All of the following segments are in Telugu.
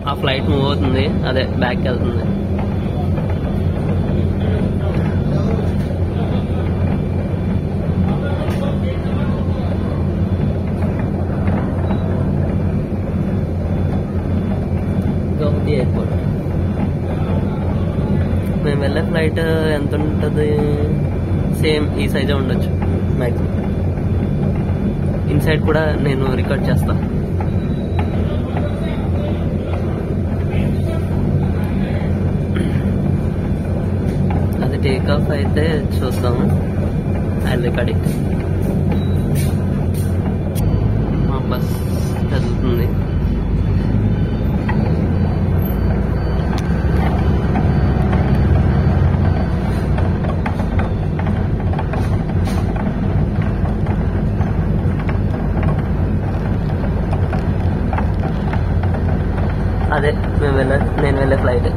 ఆ ఫ్లైట్ మూవ్ అవుతుంది, అదే బ్యాక్కి వెళ్తుంది. గౌహతి ఎయిర్పోర్ట్. మేము వెళ్ళే ఫ్లైట్ ఎంత ఉంటుంది? సేమ్ ఈ సైజే ఉండొచ్చు మ్యాక్సిమం. ఇన్సైడ్ కూడా నేను రికార్డ్ చేస్తా. అది టేక్ ఆఫ్ అయితే చూస్తాము. అది రికార్డింగ్. మా బస్ చదువుతుంది. అదే నేను వెళ్ళే ఫ్లైట్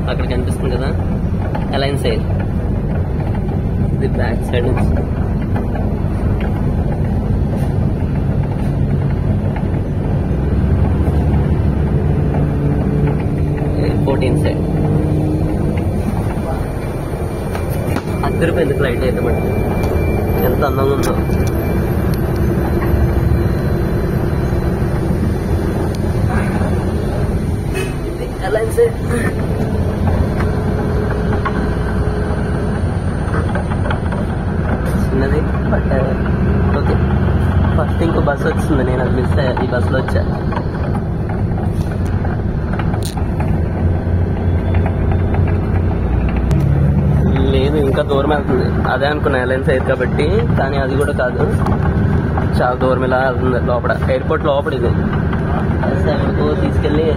అక్కడ కనిపిస్తుంది కదా, అలయన్స్ ఎయిర్. ఇది బ్యాక్ సైడ్ నుంచి. Airport inside. అద్దరిపోయింది ఫ్లైట్ అయితే, బట్ ఎంత అందంగా ఉందో. Alliance air. చిన్నది బట్ ఓకే. ఫస్ట్ ఇంకో బస్సు వచ్చింది, నేను అది మిస్ అయ్యా. ఈ బస్సులో వచ్చా. లేదు, ఇంకా దూరం వెళ్తుంది. అదే అనుకున్నా అలయన్స్ ఎయిర్ కాబట్టి, కానీ అది కూడా కాదు. చాలా దూరం ఇలా వెళ్తుంది. లోపల ఎయిర్పోర్ట్ లోపల ఇది. తీసుకెళ్ళి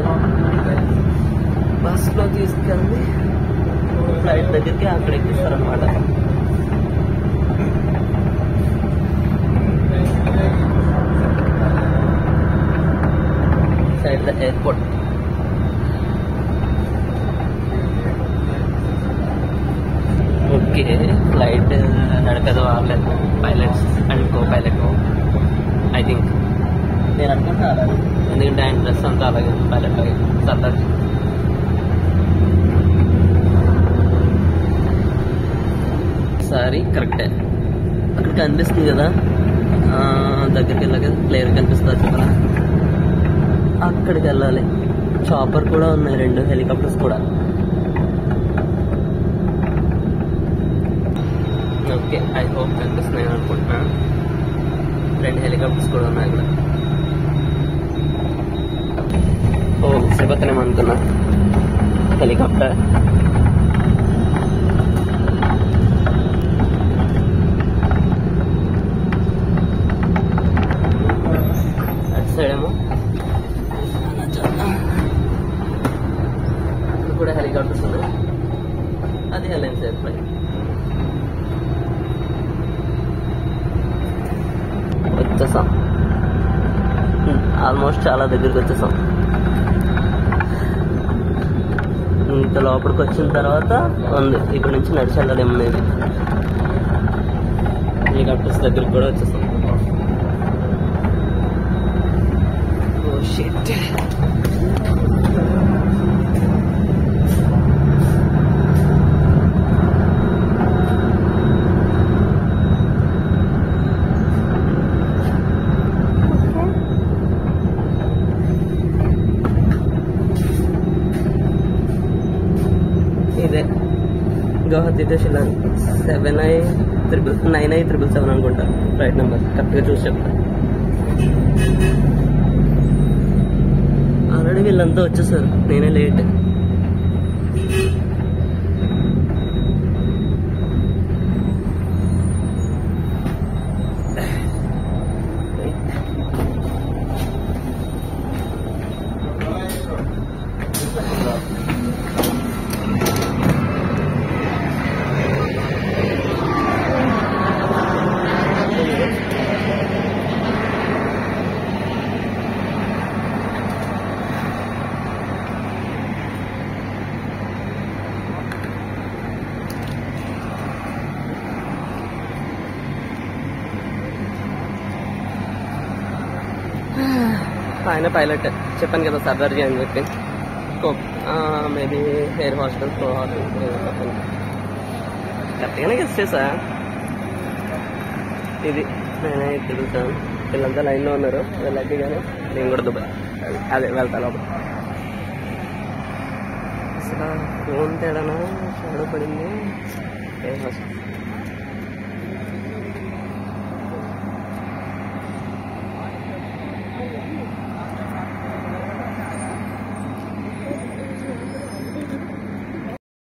బస్సులో తీసుకెళ్ళి ఫ్లైట్ దగ్గరికి అక్కడ ఎక్కిస్తారనమాట. Side the airport. Okay, flight నడపదు వాళ్ళేది, pilots and co pilot. I think నేను అనుకుంటున్నా అలాగే, ఎందుకంటే ఆయన డ్రెస్ అంతా అలాగే పైలట్ లాగే సర్దార్. సారీ, కరెక్టే. అక్కడ కనిపిస్తుంది కదా, దగ్గరికి వెళ్ళాక క్లియర్ కనిపిస్తుంది కదా. అక్కడికి వెళ్ళాలి. చాపర్ కూడా ఉన్నాయి, 2 హెలికాప్టర్స్ కూడా. ఓకే, ఐ హోప్ కనిపిస్తున్నాయి అనుకుంటున్నా. 2 హెలికాప్టర్స్ కూడా ఉన్నాయి ఇక్కడ. ఓ శివతనేమనుకున్నా హెలికాప్టర్. అటు సైడ్ ఏమో కూడా హెలికాప్టర్స్ ఉన్నాయి. అది అలయన్స్ ఎయిర్ ఫ్లైట్. వచ్చేసాం, ఆల్మోస్ట్ చాలా దగ్గరికి వచ్చేసాం. ఇంత లోపలికి వచ్చిన తర్వాత ఉంది, ఇక్కడ నుంచి నడిచి వెళ్ళలేము. అనేది హెలికాప్టర్స్ దగ్గరికి కూడా వచ్చేసాం. Oh shit. ఇదే గౌహతి టు షిల్లాంగ్ 9I777 అనుకుంటా ఫ్లైట్ నెంబర్. కరెక్ట్గా చూసి చెప్తా. ఆల్రెడీ వీళ్ళంతా వచ్చేసారు, నేనే లేట్. ఆయన పైలట్ చెప్పాను కదా సర్దార్జీ అని చెప్పి. మేబీ ఎయిర్ హాస్టల్ కో హాస్టల్ కరెక్ట్గానే గెస్ట్ చేసా. ఇది నేనే తిరుగుతాను, వీళ్ళంతా లైన్లో ఉన్నారు, వెళ్ళకి కానీ నేను కూడా దుబాయ్ అదే వెళ్తా లోపల. అసలు ఫోన్ తేడానా షాడో పడింది. Air hostel